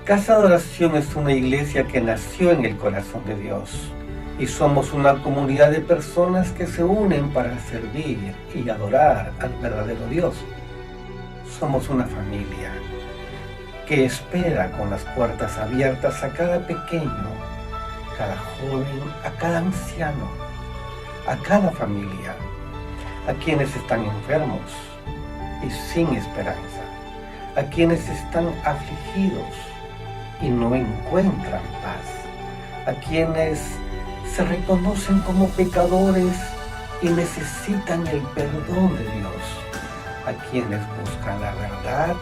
Casa de Oración es una iglesia que nació en el corazón de Dios y somos una comunidad de personas que se unen para servir y adorar al verdadero Dios. Somos una familia que espera con las puertas abiertas a cada pequeño, cada joven, a cada anciano, a cada familia, a quienes están enfermos y sin esperanza, a quienes están afligidos y no encuentran paz, a quienes se reconocen como pecadores y necesitan el perdón de Dios, a quienes buscan la verdad,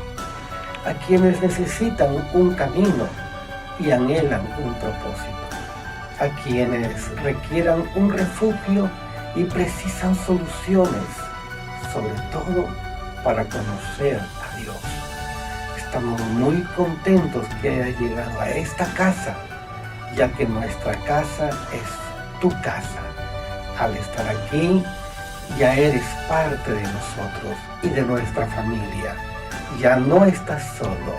a quienes necesitan un camino y anhelan un propósito, a quienes requieran un refugio y precisan soluciones, sobre todo para conocer a Dios. Estamos muy contentos que hayas llegado a esta casa, ya que nuestra casa es tu casa. Al estar aquí, ya eres parte de nosotros y de nuestra familia. Ya no estás solo.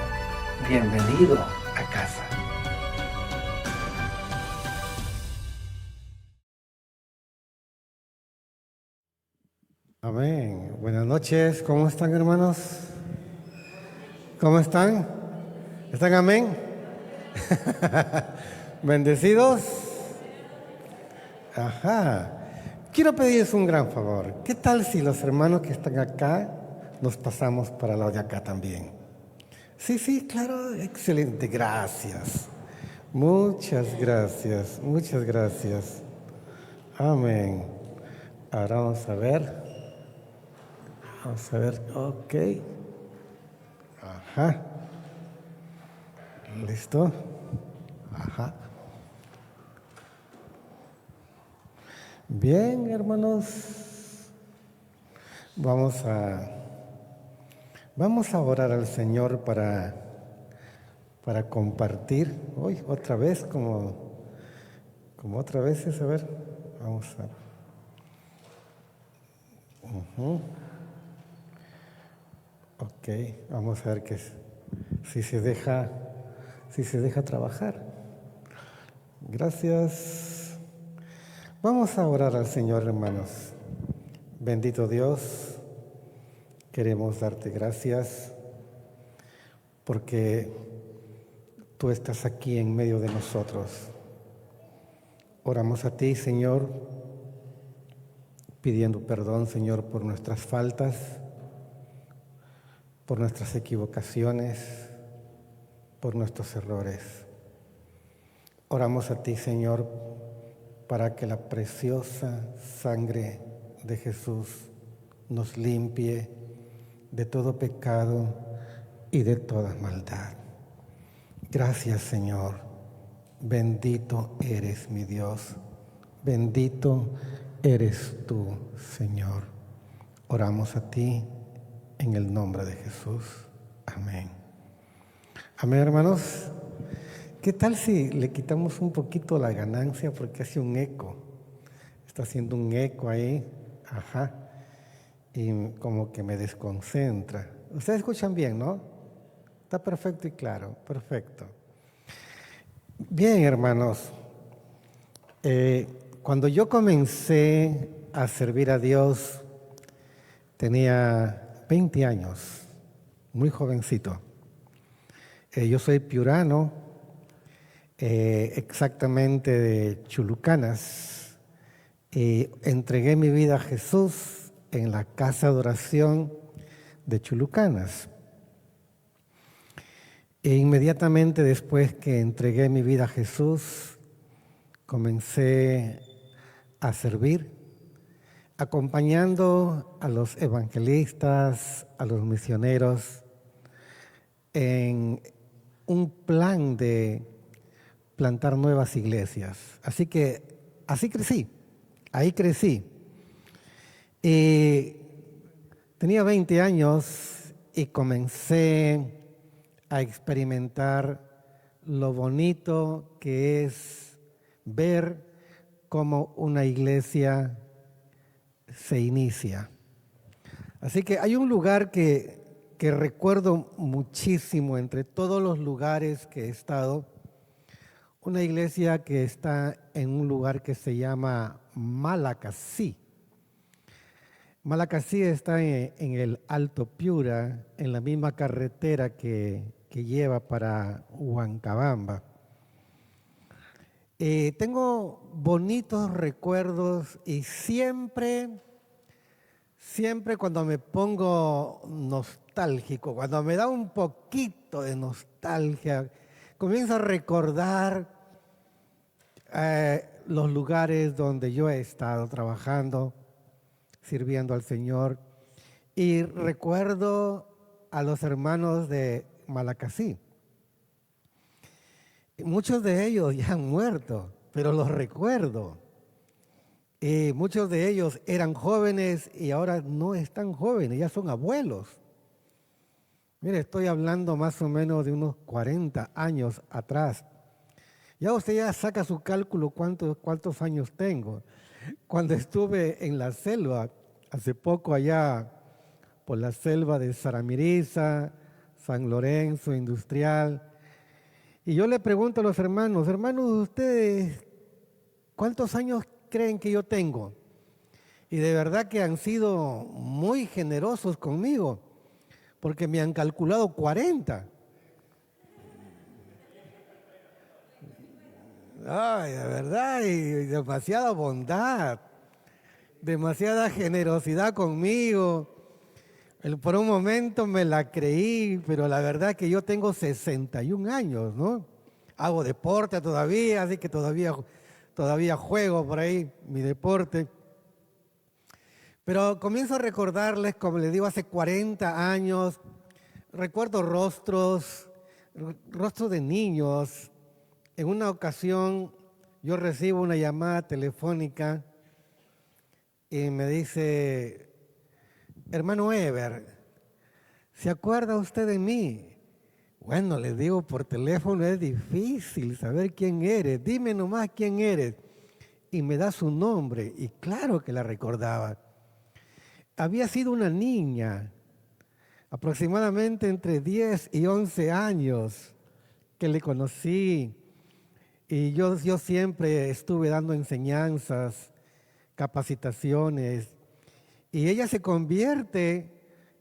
Bienvenido a casa. Amén. Buenas noches. ¿Cómo están, hermanos? ¿Cómo están? ¿Están amén? ¿Bendecidos? Ajá. Quiero pedirles un gran favor. ¿Qué tal si los hermanos que están acá nos pasamos para el lado de acá también? Sí, claro. Excelente. Gracias. Muchas gracias. Muchas gracias. Amén. Ahora vamos a ver. Vamos a ver. Ok. Ajá. ¿Listo? Ajá. Bien, hermanos. Vamos a orar al Señor para compartir. Hoy, otra vez, como otra vez, a ver. Vamos a. Ok, vamos a ver si se deja trabajar. Gracias. Vamos a orar al Señor, hermanos. Bendito Dios, queremos darte gracias porque tú estás aquí en medio de nosotros. Oramos a ti, Señor, pidiendo perdón, Señor, por nuestras faltas, por nuestras equivocaciones, por nuestros errores. Oramos a ti, Señor, para que la preciosa sangre de Jesús nos limpie de todo pecado y de toda maldad. Gracias, Señor. Bendito eres mi Dios. Bendito eres tú, Señor. Oramos a ti en el nombre de Jesús. Amén. Amén, hermanos. ¿Qué tal si le quitamos un poquito la ganancia porque hace un eco? Está haciendo un eco ahí. Ajá. Y como que me desconcentra. Ustedes escuchan bien, ¿no? Está perfecto y claro. Perfecto. Bien, hermanos. Cuando yo comencé a servir a Dios, tenía 20 años, muy jovencito. Yo soy piurano, exactamente de Chulucanas, y entregué mi vida a Jesús en la casa de oración de Chulucanas. E inmediatamente después que entregué mi vida a Jesús, comencé a servir, acompañando a los evangelistas, a los misioneros, en un plan de plantar nuevas iglesias. Así crecí, ahí crecí. Y tenía 20 años y comencé a experimentar lo bonito que es ver cómo una iglesia se inicia. Así que hay un lugar que que recuerdo muchísimo entre todos los lugares que he estado, una iglesia que está en un lugar que se llama Malacací. Malacací está en el Alto Piura, en la misma carretera que lleva para Huancabamba. Tengo bonitos recuerdos y siempre cuando me pongo nostálgico, cuando me da un poquito de nostalgia, comienzo a recordar los lugares donde yo he estado trabajando, sirviendo al Señor, y recuerdo a los hermanos de Malacací. Muchos de ellos ya han muerto, pero los recuerdo. Y muchos de ellos eran jóvenes y ahora no están jóvenes, ya son abuelos. Mire, estoy hablando más o menos de unos 40 años atrás. Ya usted ya saca su cálculo cuántos años tengo. Cuando estuve en la selva, hace poco allá por la selva de Saramiriza, San Lorenzo, Industrial, y yo le pregunto a los hermanos, ¿ustedes cuántos años creen que yo tengo? Y de verdad que han sido muy generosos conmigo, porque me han calculado 40. Ay, de verdad, y demasiada bondad, demasiada generosidad conmigo. Por un momento me la creí, pero la verdad que yo tengo 61 años, ¿no? Hago deporte todavía, así que todavía juego por ahí mi deporte. Pero comienzo a recordarles, como les digo, hace 40 años, recuerdo rostros de niños. En una ocasión yo recibo una llamada telefónica y me dice, hermano Eber, ¿se acuerda usted de mí? Bueno, le digo, por teléfono es difícil saber quién eres, dime nomás quién eres. Y me da su nombre, y claro que la recordaba. Había sido una niña, aproximadamente entre 10 y 11 años, que le conocí. Y yo siempre estuve dando enseñanzas, capacitaciones, y ella se convierte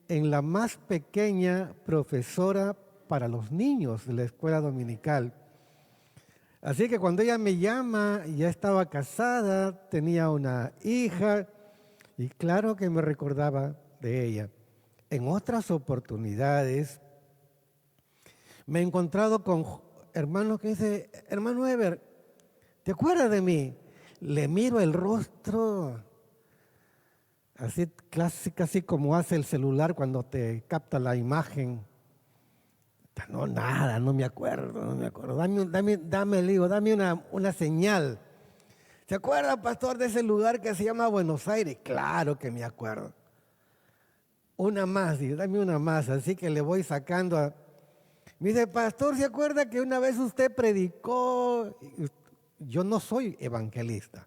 en la más pequeña profesora para los niños de la escuela dominical. Así que cuando ella me llama, ya estaba casada, tenía una hija, y claro que me recordaba de ella. En otras oportunidades me he encontrado con hermanos que dicen, hermano Eber, ¿te acuerdas de mí? Le miro el rostro, así casi como hace el celular cuando te capta la imagen. No, nada, no me acuerdo. Dame una señal. ¿Se acuerda, pastor, de ese lugar que se llama Buenos Aires? Claro que me acuerdo. Una más, dame una más. Así que le voy sacando. Me dice, pastor, ¿se acuerda que una vez usted predicó? Yo no soy evangelista,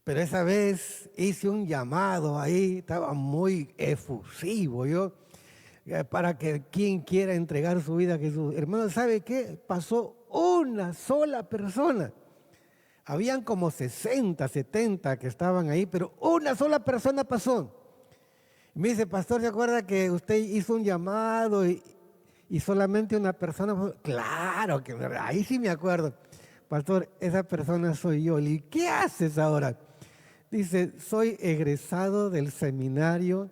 pero esa vez hice un llamado ahí, estaba muy efusivo yo, para que quien quiera entregar su vida a Jesús. Hermano, ¿sabe qué? Pasó una sola persona. Habían como 60, 70 que estaban ahí, pero una sola persona pasó. Me dice, pastor, ¿se acuerda que usted hizo un llamado y solamente una persona? Claro que ahí sí me acuerdo. Pastor, esa persona soy yo. ¿Y qué haces ahora? Dice, soy egresado del seminario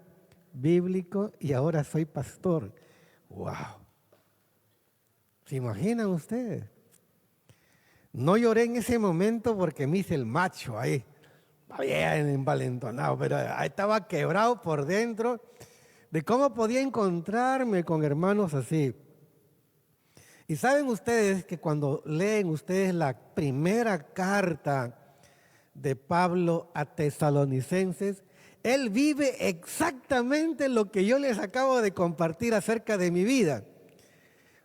bíblico y ahora soy pastor. ¡Wow! ¿Se imaginan ustedes? No lloré en ese momento porque me hice el macho ahí, bien envalentonado, pero estaba quebrado por dentro de cómo podía encontrarme con hermanos así. Y saben ustedes que cuando leen ustedes la primera carta de Pablo a Tesalonicenses, él vive exactamente lo que yo les acabo de compartir acerca de mi vida.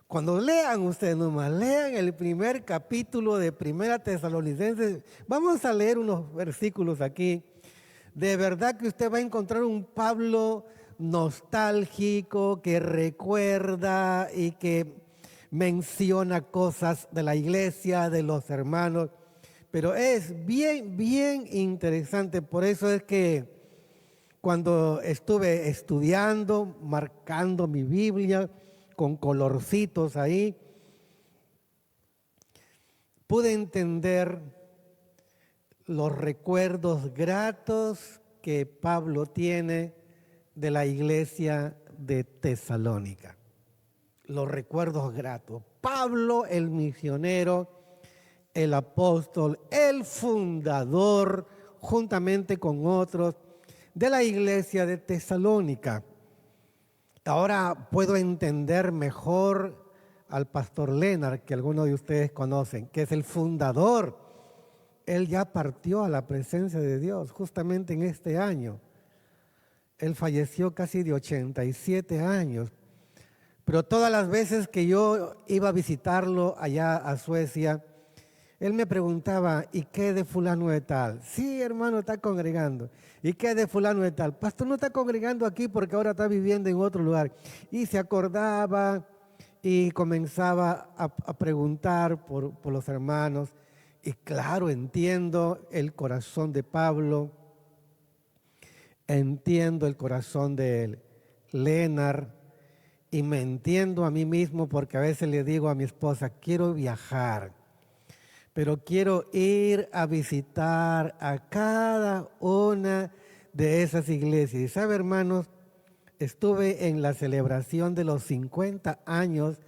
Cuando lean ustedes nomás, lean el primer capítulo de Primera Tesalonicenses, vamos a leer unos versículos aquí. De verdad que usted va a encontrar un Pablo nostálgico que recuerda y que menciona cosas de la iglesia, de los hermanos, pero es bien interesante. Por eso es que cuando estuve estudiando, marcando mi Biblia con colorcitos ahí, pude entender los recuerdos gratos que Pablo tiene de la iglesia de Tesalónica. Los recuerdos gratos. Pablo, el misionero, el apóstol, el fundador, juntamente con otros, de la iglesia de Tesalónica. Ahora puedo entender mejor al pastor Leonard, que algunos de ustedes conocen, que es el fundador. Él ya partió a la presencia de Dios justamente en este año. Él falleció casi de 87 años. Pero todas las veces que yo iba a visitarlo allá a Suecia, él me preguntaba, ¿y qué de fulano de tal? Sí, hermano, está congregando. ¿Y qué de fulano de tal? Pastor, no está congregando aquí porque ahora está viviendo en otro lugar. Y se acordaba y comenzaba a preguntar por los hermanos. Y claro, entiendo el corazón de Pablo, entiendo el corazón de Leonard y me entiendo a mí mismo porque a veces le digo a mi esposa, quiero viajar, pero quiero ir a visitar a cada una de esas iglesias. Y sabe, hermanos, estuve en la celebración de los 50 años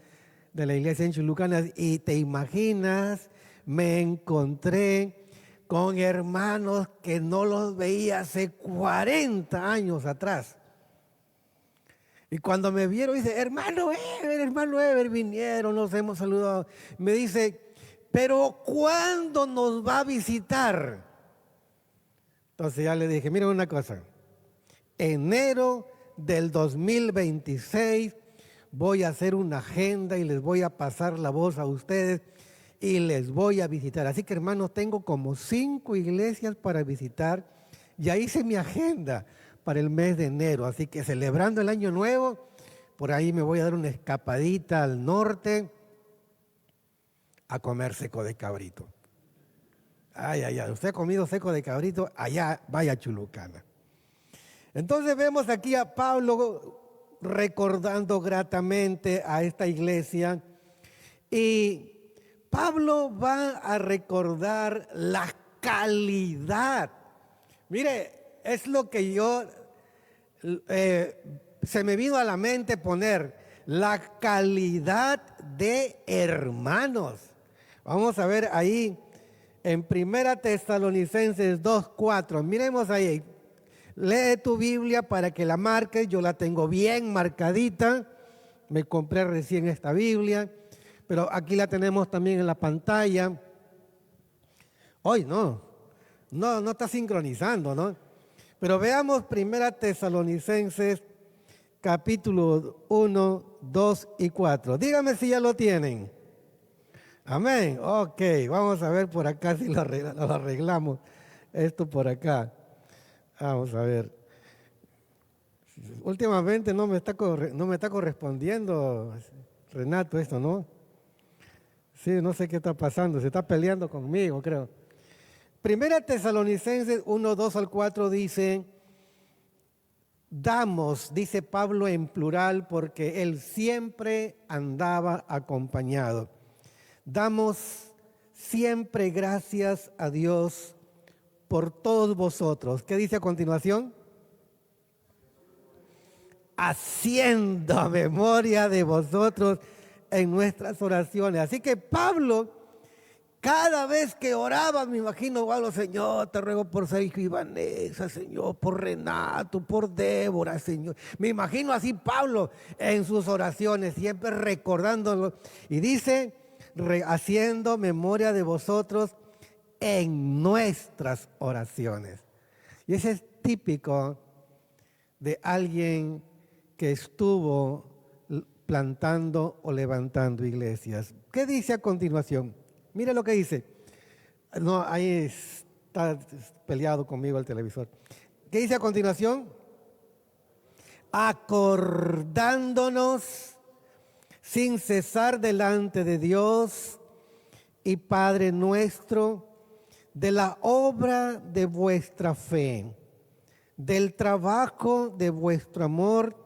de la iglesia en Chulucanas y te imaginas, me encontré con hermanos que no los veía hace 40 años atrás. Y cuando me vieron, dice, hermano Ever, vinieron, nos hemos saludado. Me dice, pero ¿cuándo nos va a visitar? Entonces ya le dije, miren una cosa, enero del 2026 voy a hacer una agenda y les voy a pasar la voz a ustedes y les voy a visitar. Así que, hermanos, tengo como 5 iglesias para visitar. Ya hice mi agenda para el mes de enero. Así que celebrando el año nuevo, por ahí me voy a dar una escapadita al norte a comer seco de cabrito. Ay, usted ha comido seco de cabrito, allá vaya a Chulucana. Entonces vemos aquí a Pablo recordando gratamente a esta iglesia y Pablo va a recordar la calidad. Mire, es lo que yo se me vino a la mente poner, la calidad de hermanos. Vamos a ver ahí en 1 Tesalonicenses 2:4. Miremos ahí. Lee tu Biblia para que la marques. Yo la tengo bien marcadita. Me compré recién esta Biblia. Pero aquí la tenemos también en la pantalla. Hoy no está sincronizando, ¿no? Pero veamos 1 Tesalonicenses capítulo 1, 2 y 4. Dígame si ya lo tienen. Amén. Ok, vamos a ver por acá si lo arreglamos. Esto por acá. Vamos a ver. Últimamente no me está correspondiendo, Renato, esto, ¿no? Sí, no sé qué está pasando, se está peleando conmigo, creo. 1 Tesalonicenses 1, 2 al 4 dice, damos, dice Pablo en plural, porque él siempre andaba acompañado. Damos siempre gracias a Dios por todos vosotros. ¿Qué dice a continuación? Haciendo memoria de vosotros en nuestras oraciones. Así que Pablo, cada vez que oraba, me imagino, Pablo, Señor, te ruego por Sergio y Vanessa, Señor, por Renato, por Débora, Señor. Me imagino así Pablo en sus oraciones, siempre recordándolo. Y dice, haciendo memoria de vosotros en nuestras oraciones. Y ese es típico de alguien que estuvo plantando o levantando iglesias. ¿Qué dice a continuación? Mire lo que dice. No, ahí está peleado conmigo el televisor. ¿Qué dice a continuación? acordándonos sin cesar delante de Dios y Padre nuestro, de la obra de vuestra fe, del trabajo de vuestro amor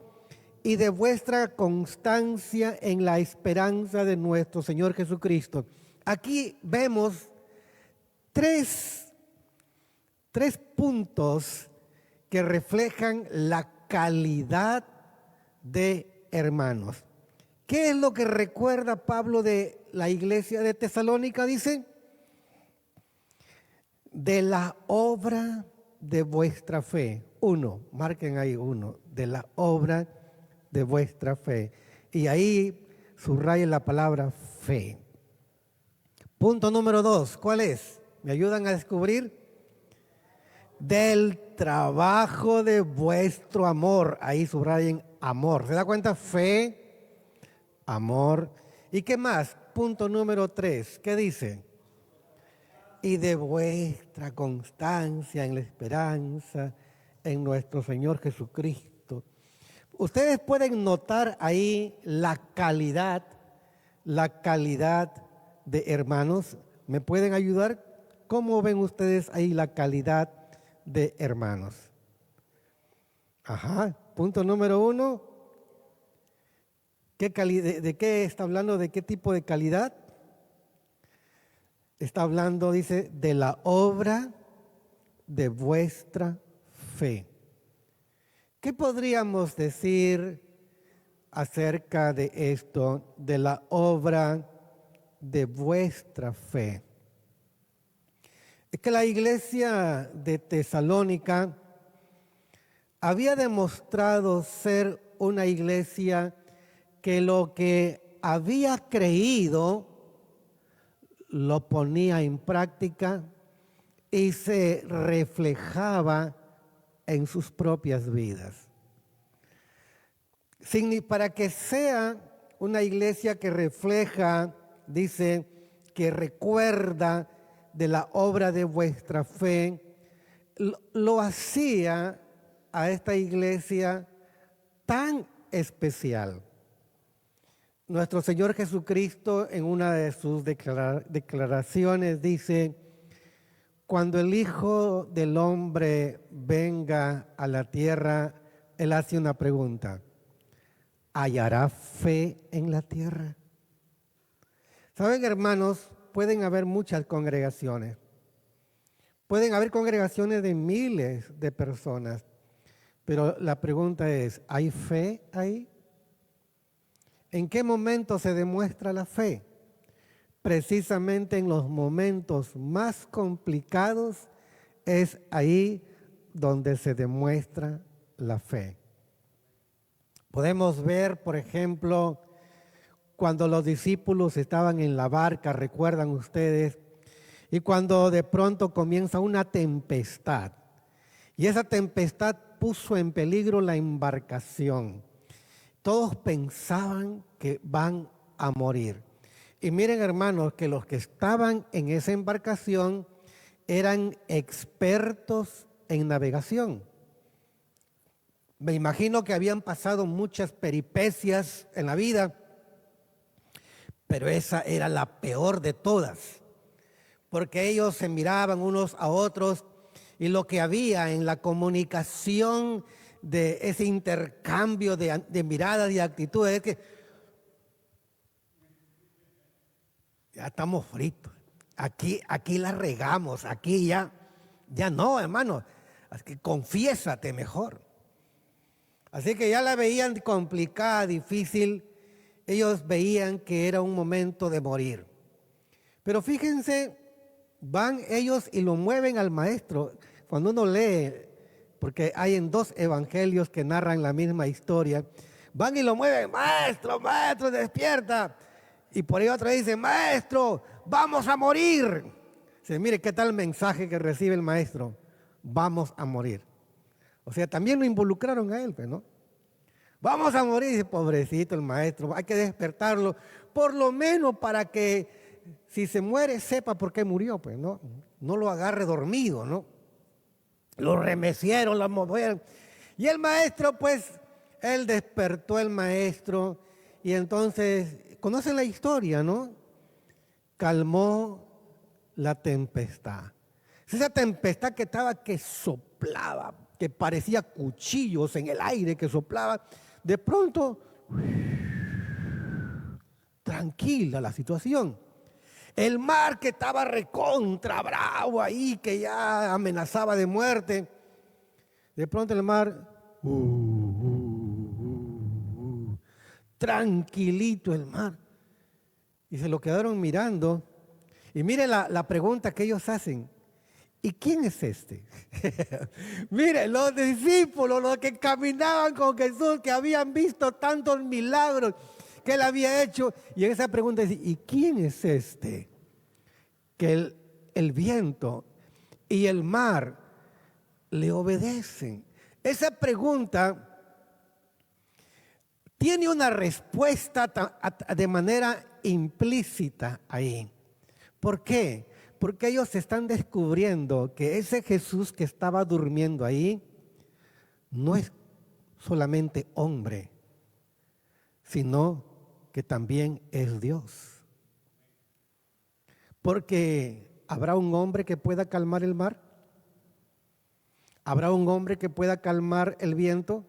y de vuestra constancia en la esperanza de nuestro Señor Jesucristo. Aquí vemos tres puntos que reflejan la calidad de hermanos. ¿Qué es lo que recuerda Pablo de la iglesia de Tesalónica? Dice, de la obra de vuestra fe. Uno, marquen ahí uno, de la obra de vuestra fe. Y ahí subrayen la palabra fe. Punto número 2, ¿cuál es? ¿Me ayudan a descubrir? Del trabajo de vuestro amor. Ahí subrayen amor. ¿Se da cuenta? Fe, amor. ¿Y qué más? Punto número 3, ¿qué dice? Y de vuestra constancia en la esperanza en nuestro Señor Jesucristo. Ustedes pueden notar ahí la calidad de hermanos. ¿Me pueden ayudar? ¿Cómo ven ustedes ahí la calidad de hermanos? Ajá, punto número 1. ¿De qué está hablando? ¿De qué tipo de calidad? Está hablando, dice, de la obra de vuestra fe. ¿Qué podríamos decir acerca de esto, de la obra de vuestra fe? Es que la iglesia de Tesalónica había demostrado ser una iglesia que lo que había creído lo ponía en práctica y se reflejaba en sus propias vidas. Para que sea una iglesia que refleja, dice, que recuerda de la obra de vuestra fe, lo hacía a esta iglesia tan especial. Nuestro Señor Jesucristo en una de sus declaraciones dice, cuando el Hijo del Hombre venga a la tierra, Él hace una pregunta, ¿hallará fe en la tierra? Saben, hermanos, pueden haber muchas congregaciones. Pueden haber congregaciones de miles de personas, pero la pregunta es, ¿hay fe ahí? ¿En qué momento se demuestra la fe? Precisamente en los momentos más complicados es ahí donde se demuestra la fe. Podemos ver, por ejemplo, cuando los discípulos estaban en la barca, recuerdan ustedes, y cuando de pronto comienza una tempestad, y esa tempestad puso en peligro la embarcación. Todos pensaban que van a morir. Y miren, hermanos, que los que estaban en esa embarcación eran expertos en navegación. Me imagino que habían pasado muchas peripecias en la vida, pero esa era la peor de todas, porque ellos se miraban unos a otros y lo que había en la comunicación de ese intercambio de miradas y actitudes es que ya estamos fritos, aquí la regamos, aquí ya no, hermano, así que confiésate mejor. Así que ya la veían complicada, difícil, ellos veían que era un momento de morir. Pero fíjense, van ellos y lo mueven al maestro. Cuando uno lee, porque hay en 2 evangelios que narran la misma historia, van y lo mueven, maestro, despierta. Y por ahí otra dice, maestro, vamos a morir. Dice, mire qué tal mensaje que recibe el maestro, vamos a morir. O sea, también lo involucraron a él, ¿no? Vamos a morir, dice, pobrecito el maestro, hay que despertarlo, por lo menos para que si se muere sepa por qué murió, pues, ¿no? No lo agarre dormido, ¿no? Lo remecieron, lo movieron. Y el maestro, pues, Él despertó el maestro y entonces, conocen la historia, ¿no? Calmó la tempestad. Esa tempestad que soplaba, que parecía cuchillos en el aire que soplaba, de pronto, tranquila la situación. El mar que estaba recontra bravo ahí, que ya amenazaba de muerte, de pronto el mar, tranquilito el mar. Y se lo quedaron mirando. Y mire la pregunta que ellos hacen. ¿Y quién es este? Mire, los discípulos, los que caminaban con Jesús, que habían visto tantos milagros que él había hecho. Y en esa pregunta dice, ¿y quién es este? Que el viento y el mar le obedecen. Esa pregunta tiene una respuesta de manera implícita ahí. ¿Por qué? Porque ellos están descubriendo que ese Jesús que estaba durmiendo ahí no es solamente hombre, sino que también es Dios. Porque ¿habrá un hombre que pueda calmar el mar? ¿Habrá un hombre que pueda calmar el viento?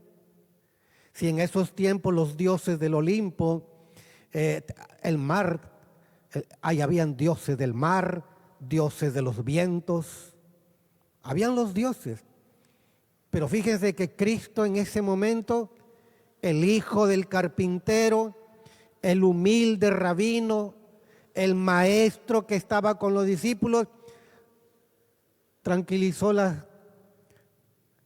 Si en esos tiempos los dioses del Olimpo, el mar, ahí habían dioses del mar, dioses de los vientos, habían los dioses. Pero fíjense que Cristo en ese momento, el hijo del carpintero, el humilde rabino, el maestro que estaba con los discípulos, tranquilizó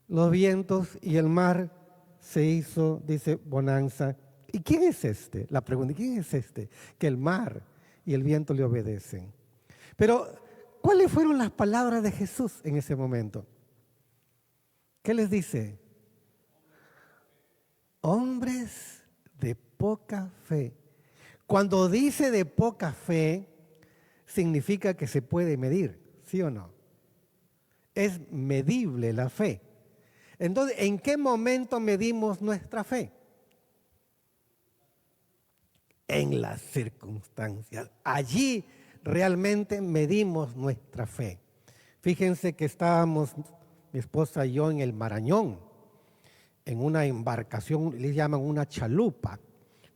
los vientos y el mar se hizo, dice, bonanza. ¿Y quién es este? La pregunta, ¿quién es este? Que el mar y el viento le obedecen. Pero, ¿cuáles fueron las palabras de Jesús en ese momento? ¿Qué les dice? Hombres de poca fe. Cuando dice de poca fe, significa que se puede medir, ¿sí o no? Es medible la fe. Entonces, ¿en qué momento medimos nuestra fe? En las circunstancias. Allí realmente medimos nuestra fe. Fíjense que estábamos, mi esposa y yo, en el Marañón, en una embarcación, le llaman una chalupa,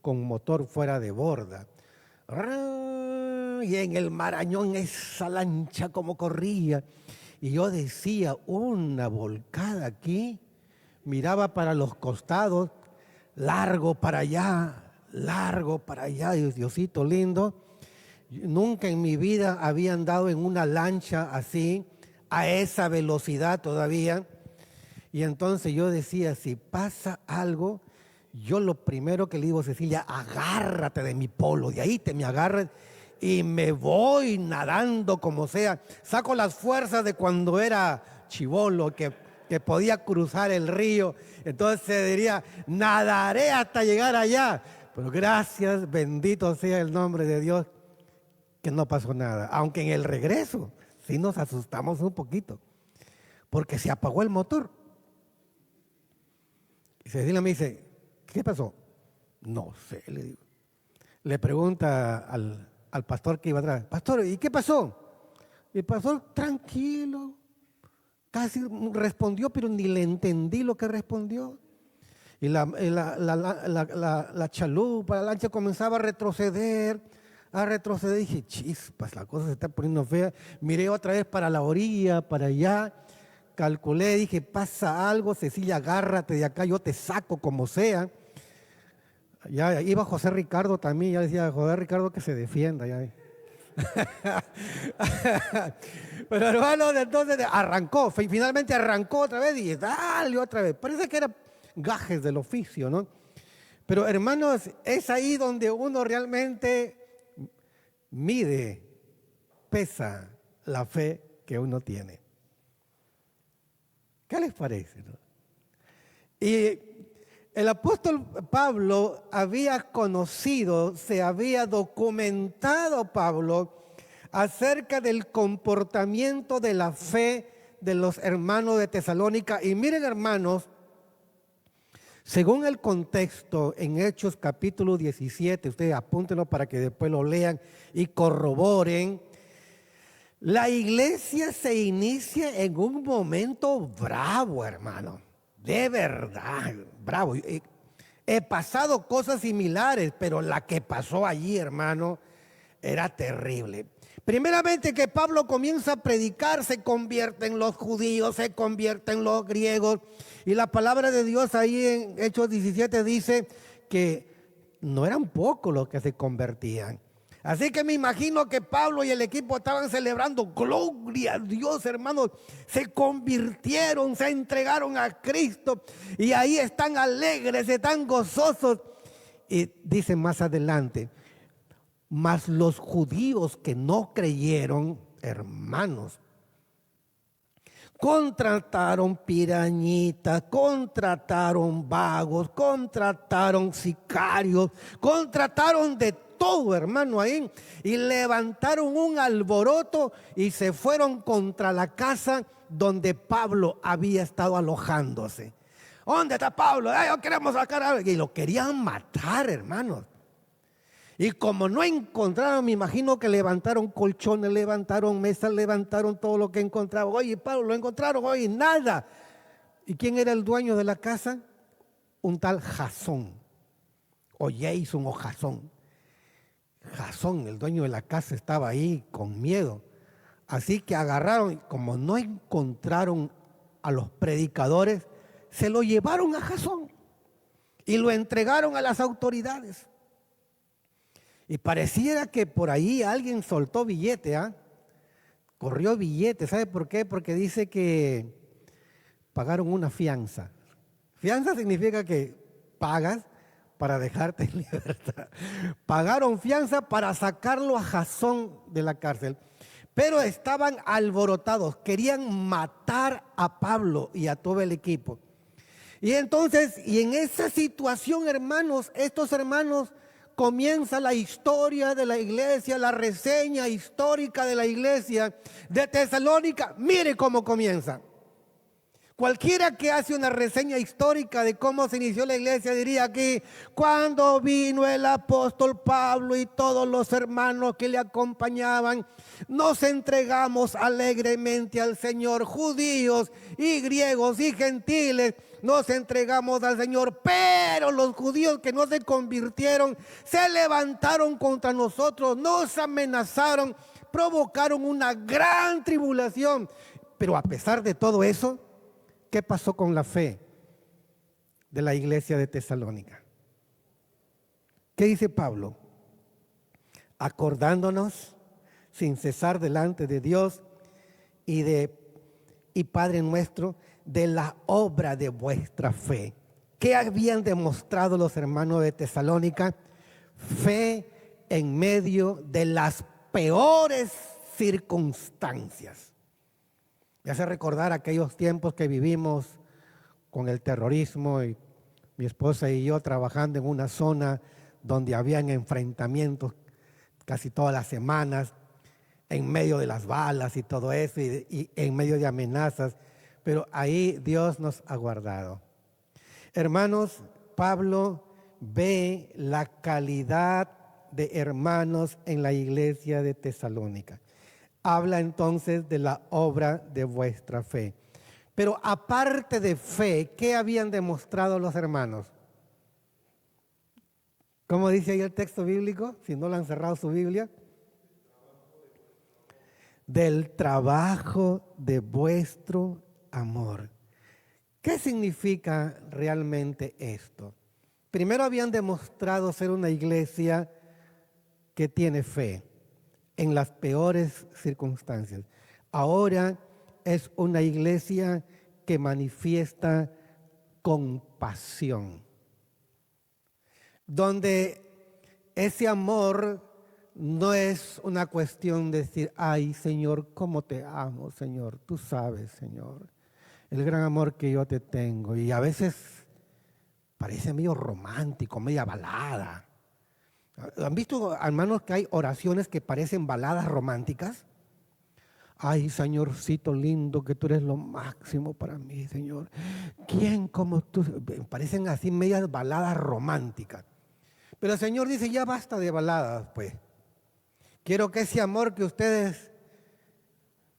con motor fuera de borda. Y en el Marañón esa lancha como corría. Y yo decía, una volcada aquí, miraba para los costados, largo para allá, Diosito lindo. Nunca en mi vida había andado en una lancha así, a esa velocidad todavía. Y entonces yo decía, si pasa algo, yo lo primero que le digo a Cecilia, agárrate de mi polo, de ahí te me agarras y me voy nadando como sea. Saco las fuerzas de cuando era chibolo, que podía cruzar el río. Entonces diría, nadaré hasta llegar allá. Pero gracias, bendito sea el nombre de Dios, que no pasó nada. Aunque en el regreso sí nos asustamos un poquito, porque se apagó el motor. Y Cecilia me dice, ¿qué pasó? No sé, le digo. Le pregunta al pastor que iba atrás, pastor, ¿y qué pasó? Y el pastor, tranquilo, casi respondió, pero ni le entendí lo que respondió. Y la chalupa, la lancha comenzaba a retroceder. Dije, chispas, la cosa se está poniendo fea. Miré otra vez para la orilla, para allá. Calculé, dije, pasa algo, Cecilia, agárrate de acá, yo te saco como sea. Ya iba José Ricardo también, ya decía, José Ricardo que se defienda. Ya. Pero hermanos, entonces arrancó, finalmente arrancó otra vez y dale otra vez. Parece que era gajes del oficio, ¿no? Pero hermanos, es ahí donde uno realmente mide, pesa la fe que uno tiene. ¿Qué les parece, no? Y el apóstol Pablo había conocido, se había documentado Pablo acerca del comportamiento de la fe de los hermanos de Tesalónica. Y miren, hermanos, Según el contexto en Hechos capítulo 17, ustedes apúntenlo para que después lo lean y corroboren, la iglesia se inicia en un momento bravo, hermano, de verdad, bravo. He pasado cosas similares, pero la que pasó allí, hermano, era terrible. Primeramente que Pablo comienza a predicar, se convierte en los judíos, se convierte en los griegos. Y la palabra de Dios ahí en Hechos 17 dice que no eran pocos los que se convertían. Así que me imagino que Pablo y el equipo estaban celebrando, gloria a Dios, hermanos. Se convirtieron, se entregaron a Cristo y ahí están alegres, están gozosos. Y dice más adelante, mas los judíos que no creyeron, hermanos, contrataron pirañitas, contrataron vagos, contrataron sicarios, contrataron de todo, hermano, ahí, y levantaron un alboroto y se fueron contra la casa donde Pablo había estado alojándose. ¿Dónde está Pablo? Yo queremos sacar a alguien. Y lo querían matar, hermanos. Y como no encontraron, me imagino que levantaron colchones, levantaron mesas, levantaron todo lo que encontraban. Oye, Pablo, lo encontraron, oye, nada. ¿Y quién era el dueño de la casa? Un tal Jasón, o Jason o Jasón. Jasón, el dueño de la casa, estaba ahí con miedo. Así que agarraron, como no encontraron a los predicadores, se lo llevaron a Jasón y lo entregaron a las autoridades. Y pareciera que por ahí alguien soltó billete, corrió billete. ¿Sabe por qué? Porque dice que pagaron una fianza. Fianza significa que pagas para dejarte en libertad. Pagaron fianza para sacarlo a Jasón de la cárcel. Pero estaban alborotados, querían matar a Pablo y a todo el equipo. Y entonces, y en esa situación, hermanos, estos hermanos, comienza la historia de la iglesia, la reseña histórica de la iglesia de Tesalónica. Mire cómo comienza. Cualquiera que hace una reseña histórica de cómo se inició la iglesia diría que cuando vino el apóstol Pablo y todos los hermanos que le acompañaban, nos entregamos alegremente al Señor, judíos y griegos y gentiles, nos entregamos al Señor, pero los judíos que no se convirtieron se levantaron contra nosotros, nos amenazaron, provocaron una gran tribulación. Pero a pesar de todo eso, ¿qué pasó con la fe de la iglesia de Tesalónica? ¿Qué dice Pablo? Acordándonos sin cesar delante de Dios y Padre nuestro de la obra de vuestra fe. ¿Qué habían demostrado los hermanos de Tesalónica? Fe en medio de las peores circunstancias. Me hace recordar aquellos tiempos que vivimos con el terrorismo y mi esposa y yo trabajando en una zona donde habían enfrentamientos casi todas las semanas, en medio de las balas y todo eso, y en medio de amenazas, pero ahí Dios nos ha guardado. Hermanos, Pablo ve la calidad de hermanos en la iglesia de Tesalónica. Habla entonces de la obra de vuestra fe. Pero aparte de fe, ¿qué habían demostrado los hermanos? ¿Cómo dice ahí el texto bíblico? Si no lo han cerrado su Biblia. Del trabajo de vuestro amor. ¿Qué significa realmente esto? Primero habían demostrado ser una iglesia que tiene fe en las peores circunstancias. Ahora es una iglesia que manifiesta compasión, donde ese amor no es una cuestión de decir, ay Señor, cómo te amo, Señor, tú sabes, Señor, el gran amor que yo te tengo. Y a veces parece medio romántico, media balada. ¿Han visto, hermanos, que hay oraciones que parecen baladas románticas? Ay, Señorcito lindo, que tú eres lo máximo para mí, Señor. ¿Quién como tú? Parecen así medias baladas románticas. Pero el Señor dice, ya basta de baladas, pues. Quiero que ese amor que ustedes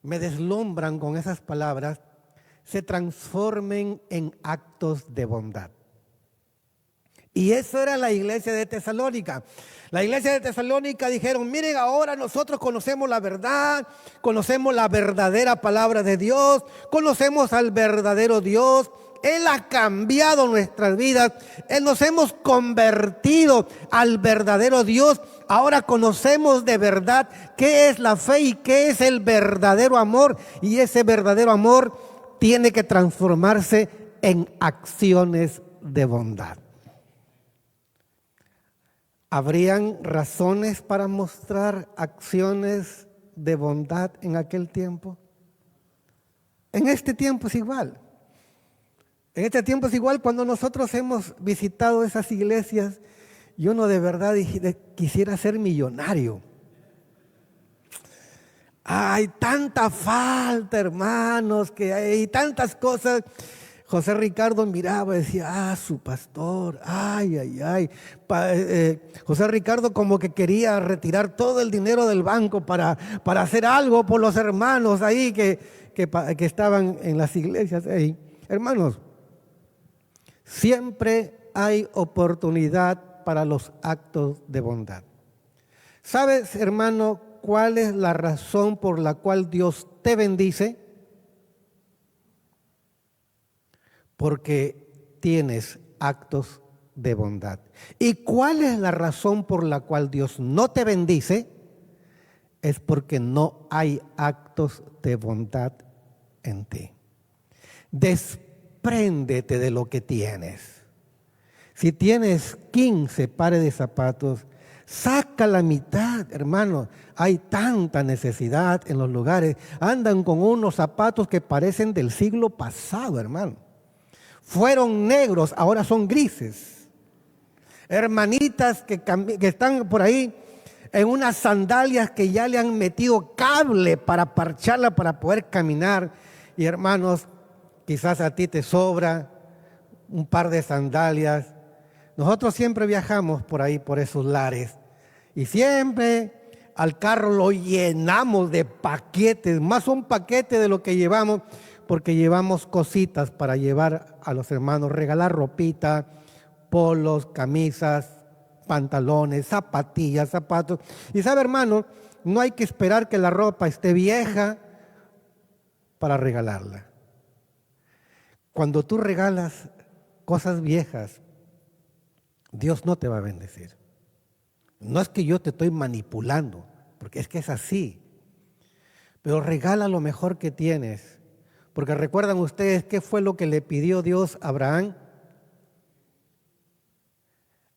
me deslumbran con esas palabras se transformen en actos de bondad. Y eso era la iglesia de Tesalónica. La iglesia de Tesalónica dijeron, miren, ahora nosotros conocemos la verdad, conocemos la verdadera palabra de Dios, conocemos al verdadero Dios. Él ha cambiado nuestras vidas, nos hemos convertido al verdadero Dios. Ahora conocemos de verdad qué es la fe y qué es el verdadero amor. Y ese verdadero amor tiene que transformarse en acciones de bondad. ¿Habrían razones para mostrar acciones de bondad en aquel tiempo? En este tiempo es igual. En este tiempo es igual. Cuando nosotros hemos visitado esas iglesias, yo no de verdad quisiera ser millonario. Hay tanta falta, hermanos, que hay tantas cosas. José Ricardo miraba y decía, su pastor, ay. José Ricardo como que quería retirar todo el dinero del banco para hacer algo por los hermanos ahí que estaban en las iglesias ahí. Hermanos, siempre hay oportunidad para los actos de bondad. ¿Sabes, hermano, cuál es la razón por la cual Dios te bendice? Porque tienes actos de bondad. ¿Y cuál es la razón por la cual Dios no te bendice? Es porque no hay actos de bondad en ti. Despréndete de lo que tienes. Si tienes 15 pares de zapatos, saca la mitad, hermano. Hay tanta necesidad en los lugares. Andan con unos zapatos que parecen del siglo pasado, hermano. Fueron negros, ahora son grises. Hermanitas que están por ahí en unas sandalias que ya le han metido cable para parcharla para poder caminar. Y hermanos, quizás a ti te sobra un par de sandalias. Nosotros siempre viajamos por ahí, por esos lares. Y siempre al carro lo llenamos de paquetes, más un paquete de lo que llevamos, porque llevamos cositas para llevar a los hermanos, regalar ropita, polos, camisas, pantalones, zapatillas, zapatos. Y sabe, hermano, no hay que esperar que la ropa esté vieja para regalarla. Cuando tú regalas cosas viejas, Dios no te va a bendecir. No es que yo te estoy manipulando, porque es que es así. Pero regala lo mejor que tienes. Porque recuerdan ustedes qué fue lo que le pidió Dios a Abraham.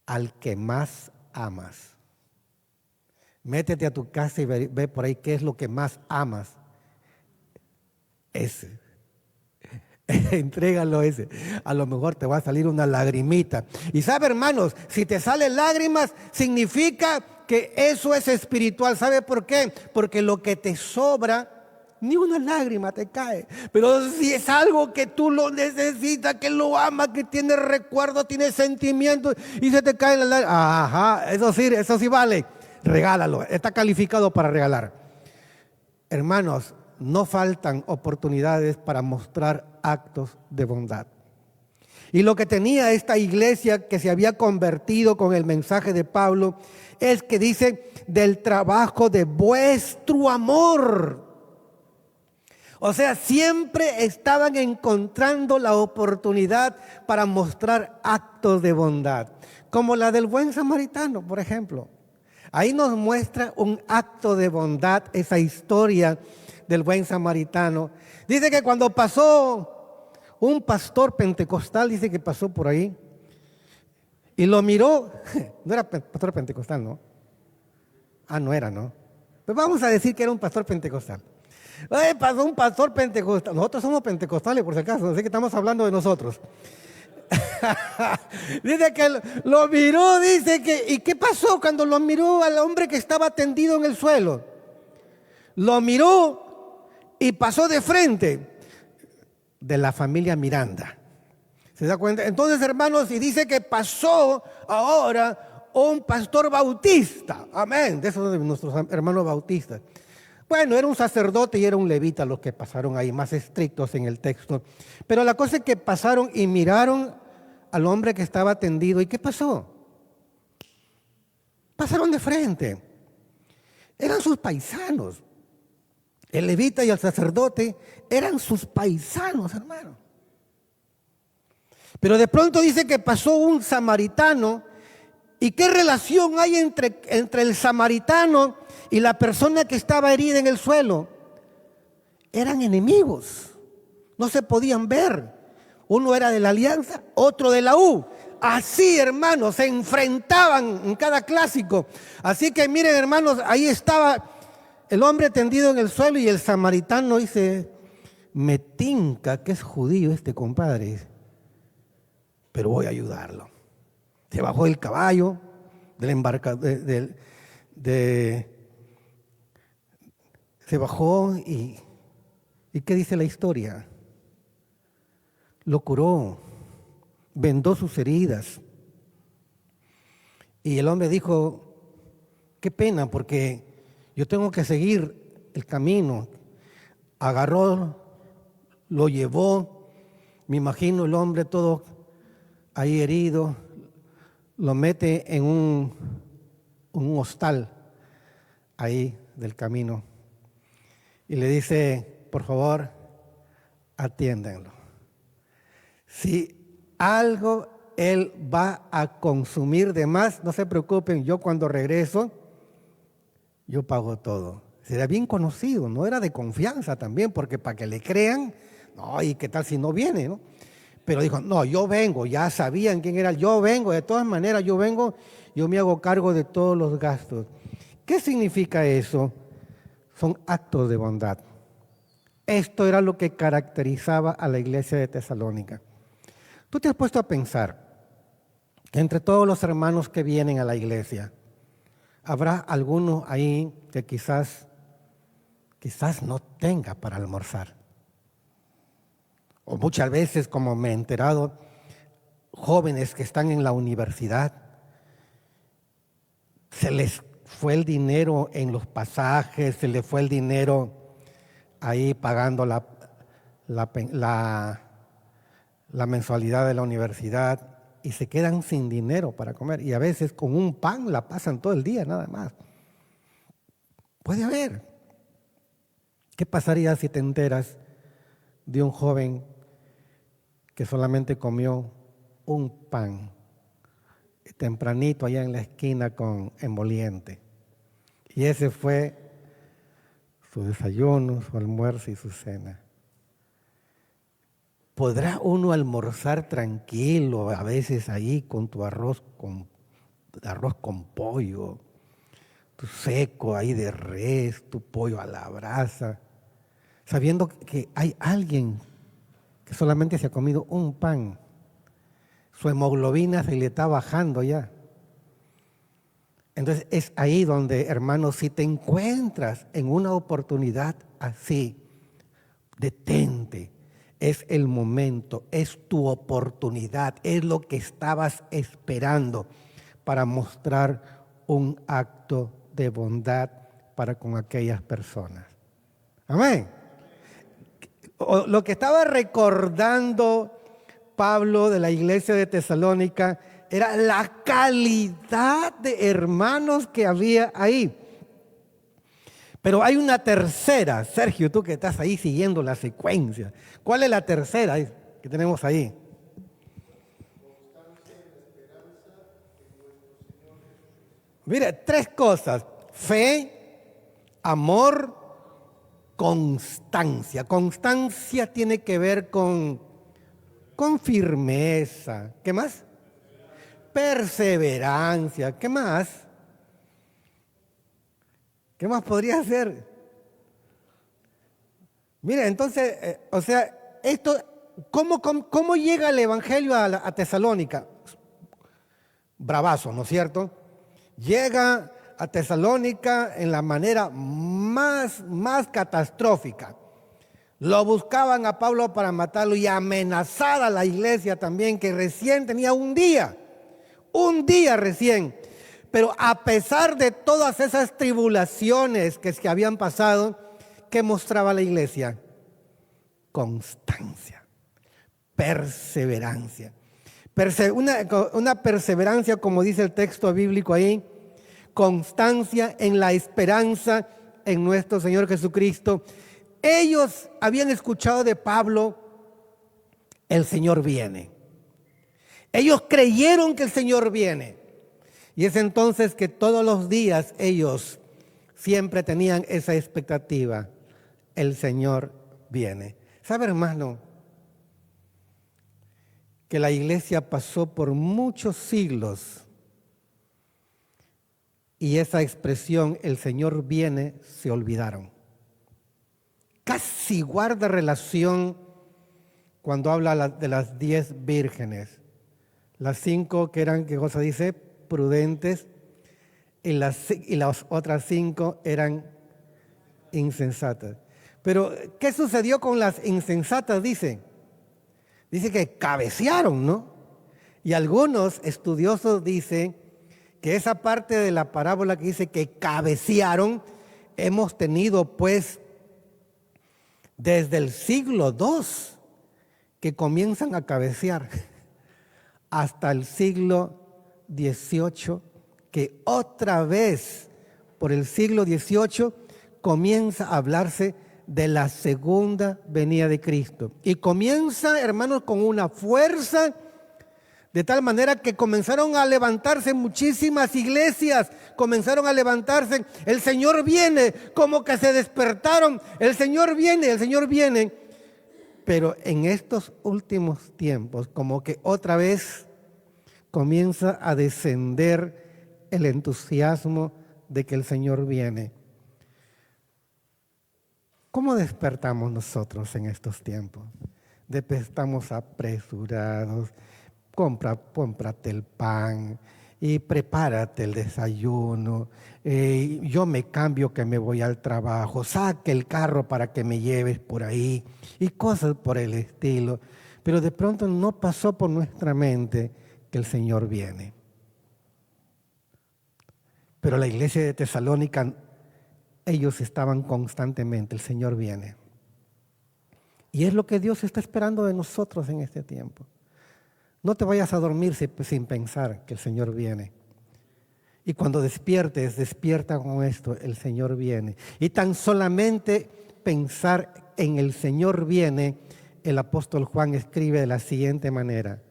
Al que más amas. Métete a tu casa y ve por ahí qué es lo que más amas. Ese. Entrégalo ese. A lo mejor te va a salir una lagrimita. Y sabe, hermanos, si te salen lágrimas, significa que eso es espiritual. ¿Sabe por qué? Porque lo que te sobra, ni una lágrima te cae. Pero si es algo que tú lo necesitas, que lo amas, que tiene recuerdo, tiene sentimientos y se te cae la lágrima. Ajá, eso sí vale. Regálalo, está calificado para regalar. Hermanos, no faltan oportunidades para mostrar actos de bondad. Y lo que tenía esta iglesia que se había convertido con el mensaje de Pablo es que dice del trabajo de vuestro amor. O sea, siempre estaban encontrando la oportunidad para mostrar actos de bondad, como la del buen samaritano, por ejemplo. Ahí nos muestra un acto de bondad, esa historia del buen samaritano. Dice que cuando pasó un pastor pentecostal, dice que pasó por ahí, y lo miró. No era pastor pentecostal, ¿no? No era, ¿no? Pues vamos a decir que era un pastor pentecostal. Pasó un pastor pentecostal. Nosotros somos pentecostales, por si acaso, así que estamos hablando de nosotros. Dice que lo miró, dice que, ¿y qué pasó cuando lo miró al hombre que estaba tendido en el suelo? Lo miró y pasó de frente de la familia Miranda. ¿Se da cuenta? Entonces, hermanos, y dice que pasó ahora un pastor bautista. Amén. De esos de nuestros hermanos bautistas. Bueno, era un sacerdote y era un levita los que pasaron ahí, más estrictos en el texto. Pero la cosa es que pasaron y miraron al hombre que estaba tendido. ¿Y qué pasó? Pasaron de frente. Eran sus paisanos. El levita y el sacerdote eran sus paisanos, hermano. Pero de pronto dice que pasó un samaritano. ¿Y qué relación hay entre el samaritano y la persona que estaba herida en el suelo? Eran enemigos. No se podían ver. Uno era de la alianza, otro de la U. Así, hermanos, se enfrentaban en cada clásico. Así que miren, hermanos, ahí estaba el hombre tendido en el suelo y el samaritano dice, me tinca que es judío este compadre, pero voy a ayudarlo. Se bajó del caballo, se bajó y ¿qué dice la historia? Lo curó, vendó sus heridas. Y el hombre dijo, qué pena porque yo tengo que seguir el camino. Agarró, lo llevó, me imagino el hombre todo ahí herido, lo mete en un hostal ahí del camino y le dice, por favor, atiéndanlo. Si algo él va a consumir de más, no se preocupen, yo cuando regreso, yo pago todo. Será bien conocido, no era de confianza también, porque para que le crean, no, y qué tal si no viene, ¿no? Pero dijo, no, yo vengo, ya sabían quién era, yo vengo, de todas maneras yo vengo, yo me hago cargo de todos los gastos. ¿Qué significa eso? Son actos de bondad. Esto era lo que caracterizaba a la iglesia de Tesalónica. Tú te has puesto a pensar que entre todos los hermanos que vienen a la iglesia, habrá alguno ahí que quizás no tenga para almorzar. O muchas veces, como me he enterado, jóvenes que están en la universidad, se les fue el dinero en los pasajes, se les fue el dinero ahí pagando la mensualidad de la universidad y se quedan sin dinero para comer. Y a veces con un pan la pasan todo el día nada más. Puede haber. ¿Qué pasaría si te enteras de un joven que solamente comió un pan tempranito allá en la esquina con emoliente? Y ese fue su desayuno, su almuerzo y su cena. ¿Podrá uno almorzar tranquilo a veces ahí con tu arroz con pollo, tu seco ahí de res, tu pollo a la brasa, sabiendo que hay alguien que solamente se ha comido un pan? Su hemoglobina se le está bajando ya. Entonces es ahí donde, hermanos, si te encuentras en una oportunidad así, detente. Es el momento, es tu oportunidad, es lo que estabas esperando para mostrar un acto de bondad para con aquellas personas. Amén. Lo que estaba recordando Pablo de la iglesia de Tesalónica era la calidad de hermanos que había ahí. Pero hay una tercera, Sergio, tú que estás ahí siguiendo la secuencia. ¿Cuál es la tercera que tenemos ahí? Mire, 3 cosas: fe, amor, constancia. Constancia tiene que ver con firmeza. ¿Qué más? Perseverancia. ¿Qué más? ¿Qué más podría ser? Mira, entonces, esto, ¿cómo llega el Evangelio a Tesalónica? Bravazo, ¿no es cierto? Llega a Tesalónica en la manera más catastrófica. Lo buscaban a Pablo para matarlo y amenazar a la iglesia también, que recién tenía un día recién. Pero a pesar de todas esas tribulaciones que habían pasado, ¿qué mostraba la iglesia? Constancia, perseverancia. Una perseverancia, como dice el texto bíblico ahí, constancia en la esperanza en nuestro Señor Jesucristo. Ellos habían escuchado de Pablo, el Señor viene. Ellos creyeron que el Señor viene. Y es entonces que todos los días ellos siempre tenían esa expectativa. El Señor viene. ¿Sabe, hermano? Que la iglesia pasó por muchos siglos y esa expresión, el Señor viene, se olvidaron. Casi guarda relación cuando habla de las 10 vírgenes. Las 5 que eran, ¿qué cosa dice? Prudentes, y las otras 5 eran insensatas. Pero, ¿qué sucedió con las insensatas? Dice que cabecearon, ¿no? Y algunos estudiosos dicen que esa parte de la parábola que dice que cabecearon, hemos tenido pues desde el siglo II que comienzan a cabecear hasta el siglo XVIII, que otra vez por el siglo XVIII comienza a hablarse de la segunda venida de Cristo. Y comienza, hermanos, con una fuerza, de tal manera que comenzaron a levantarse muchísimas iglesias, comenzaron a levantarse, el Señor viene, como que se despertaron, el Señor viene. Pero en estos últimos tiempos, como que otra vez comienza a descender el entusiasmo de que el Señor viene. ¿Cómo despertamos nosotros en estos tiempos? Estamos apresurados, cómprate el pan y prepárate el desayuno. Yo me cambio que me voy al trabajo, saque el carro para que me lleves por ahí y cosas por el estilo. Pero de pronto no pasó por nuestra mente que el Señor viene. Pero la iglesia de Tesalónica, ellos estaban constantemente, el Señor viene. Y es lo que Dios está esperando de nosotros en este tiempo. No te vayas a dormir sin pensar que el Señor viene. Y cuando despiertes, despierta con esto, el Señor viene. Y tan solamente pensar en el Señor viene, el apóstol Juan escribe de la siguiente manera: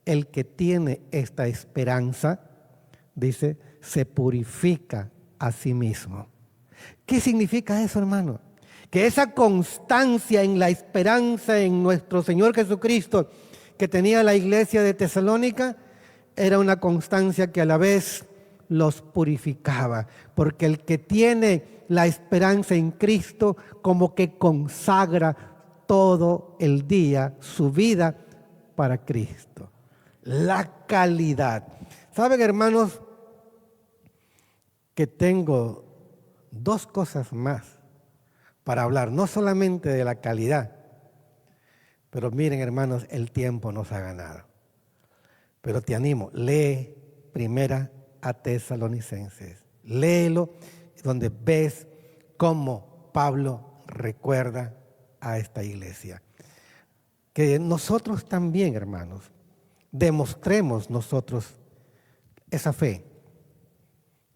el que tiene esta esperanza, dice, se purifica a sí mismo. ¿Qué significa eso, hermano? Que esa constancia en la esperanza en nuestro Señor Jesucristo que tenía la iglesia de Tesalónica era una constancia que a la vez los purificaba, porque el que tiene la esperanza en Cristo como que consagra todo el día su vida para Cristo. La calidad. ¿Saben, hermanos, que tengo 2 cosas más para hablar, no solamente de la calidad, pero miren, hermanos, el tiempo nos ha ganado. Pero te animo, lee Primera a Tesalonicenses, léelo, donde ves cómo Pablo recuerda a esta iglesia. Que nosotros también, hermanos, demostremos nosotros esa fe,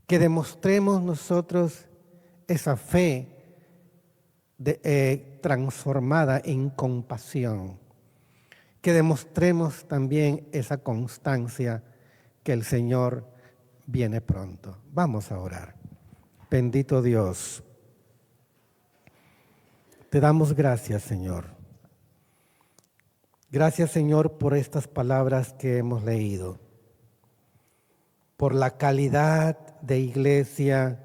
que demostremos nosotros esa fe transformada en compasión, que demostremos también esa constancia que el Señor viene pronto. Vamos a orar. Bendito Dios, te damos gracias, Señor. Gracias, Señor, por estas palabras que hemos leído, por la calidad de iglesia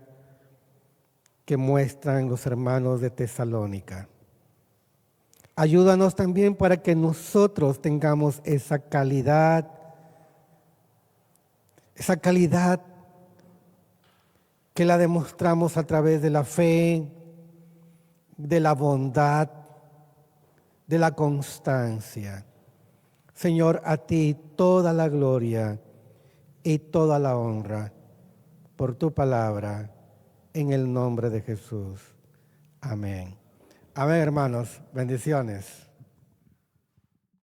que muestran los hermanos de Tesalónica. Ayúdanos también para que nosotros tengamos esa calidad que la demostramos a través de la fe, de la bondad, de la constancia. Señor, a ti toda la gloria y toda la honra por tu palabra, en el nombre de Jesús. Amén. Amén, hermanos. Bendiciones.